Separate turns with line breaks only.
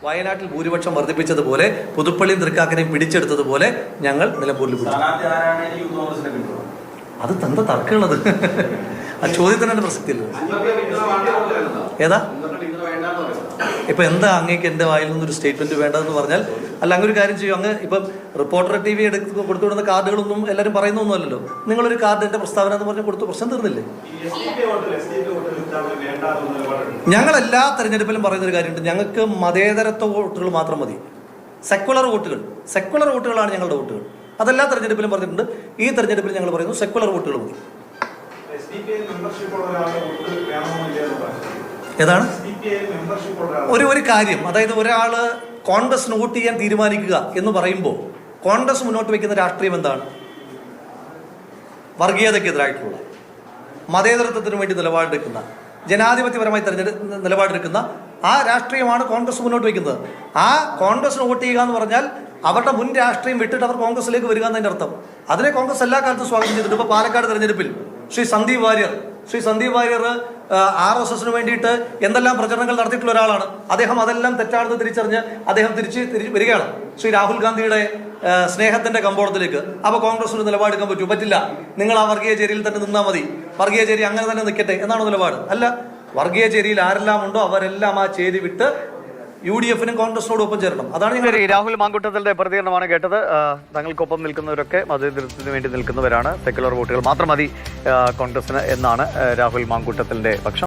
വയനാട്ടിൽ ഭൂരിപക്ഷം വർദ്ധിപ്പിച്ചതുപോലെ പുതുപ്പള്ളിയും തൃക്കാക്കരയും പിടിച്ചെടുത്തതുപോലെ ഞങ്ങൾ നിലമ്പൂരിൽ പിടിച്ചു. അത് തന്റെ തർക്കമുള്ളത്. ആ ചോദ്യത്തിന് പ്രസക്തിയില്ല. ഏതാ ഇപ്പൊ എന്താ അങ്ങേക്ക് എന്റെ വായിൽ നിന്നൊരു സ്റ്റേറ്റ്മെന്റ് വേണ്ടതെന്ന് പറഞ്ഞാൽ, അല്ല അങ്ങൊരു കാര്യം ചെയ്യും, അങ്ങ് ഇപ്പം റിപ്പോർട്ടർ TV കൊടുത്തുവിടുന്ന കാർഡുകളൊന്നും എല്ലാവരും പറയുന്നൊന്നുമല്ലല്ലോ. നിങ്ങളൊരു കാർഡ് എന്റെ പ്രസ്താവന എന്ന് പറഞ്ഞ് കൊടുത്തു, പ്രശ്നം തീർന്നില്ലേ? ഞങ്ങൾ എല്ലാ തെരഞ്ഞെടുപ്പിലും പറയുന്നൊരു കാര്യമുണ്ട്, ഞങ്ങൾക്ക് മതേതരത്വ വോട്ടുകൾ മാത്രം മതി. സെക്യുലർ വോട്ടുകളാണ് ഞങ്ങളുടെ വോട്ടുകൾ. അതെല്ലാ തെരഞ്ഞെടുപ്പിലും പറഞ്ഞിട്ടുണ്ട്. ഈ തെരഞ്ഞെടുപ്പിൽ ഞങ്ങൾ പറയുന്നു സെക്യുലർ വോട്ടുകൾ മതി. ഏതാണ് ഒരു കാര്യം, അതായത് ഒരാള് കോൺഗ്രസിന് വോട്ട് ചെയ്യാൻ തീരുമാനിക്കുക എന്ന് പറയുമ്പോൾ കോൺഗ്രസ് മുന്നോട്ട് വയ്ക്കുന്ന രാഷ്ട്രീയം എന്താണ്? വർഗീയതയ്ക്കെതിരായിട്ടുള്ള, മതേതരത്വത്തിന് വേണ്ടി നിലപാടെടുക്കുന്ന, ജനാധിപത്യപരമായി നിലപാടെടുക്കുന്ന ആ രാഷ്ട്രീയമാണ് കോൺഗ്രസ് മുന്നോട്ട് വയ്ക്കുന്നത്. ആ കോൺഗ്രസിന് വോട്ട് ചെയ്യുക എന്ന് പറഞ്ഞാൽ അവരുടെ മുൻ രാഷ്ട്രീയം വിട്ടിട്ട് അവർ കോൺഗ്രസിലേക്ക് വരിക എന്നതിൻ്റെ അർത്ഥം. അതിനെ കോൺഗ്രസ് എല്ലാ കാലത്തും സ്വാഗതം ചെയ്തിട്ടുണ്ട്. ഇപ്പോൾ പാലക്കാട് തെരഞ്ഞെടുപ്പിൽ ശ്രീ സന്ദീപ് വാര്യർ RSSന് വേണ്ടിയിട്ട് എന്തെല്ലാം പ്രചരണങ്ങൾ നടത്തിയിട്ടുള്ള ഒരാളാണ്. അദ്ദേഹം അതെല്ലാം തെറ്റാണെന്ന് തിരിച്ചറിഞ്ഞ് അദ്ദേഹം തിരിച്ച് വരികയാണ് ശ്രീ രാഹുൽ ഗാന്ധിയുടെ സ്നേഹത്തിന്റെ കമ്പോളത്തിലേക്ക്. അപ്പോൾ കോൺഗ്രസിന് നിലപാടെടുക്കാൻ പറ്റില്ല. നിങ്ങൾ ആ വർഗീയ ചേരിയിൽ തന്നെ നിന്നാൽ മതി, വർഗീയ ചേരി അങ്ങനെ തന്നെ നിൽക്കട്ടെ എന്നാണ് നിലപാട്. അല്ല, വർഗീയ ചേരിയിൽ ആരെല്ലാം ഉണ്ടോ അവരെല്ലാം ആ ചേരി വിട്ട് UDFനും കോൺഗ്രസിനോട് ഒപ്പം ചേരണം. അതാണ് ഞങ്ങൾ.
രാഹുൽ മാങ്കൂട്ടത്തിന്റെ പ്രതികരണമാണ് കേട്ടത്. തങ്ങൾക്കൊപ്പം നിൽക്കുന്നവരൊക്കെ മതേതരത്തിന് വേണ്ടി നിൽക്കുന്നവരാണ്. സെക്യുലർ വോട്ടുകൾ മാത്രം മതി കോൺഗ്രസിന് എന്നാണ് രാഹുൽ മാങ്കൂട്ടത്തിന്റെ പക്ഷം.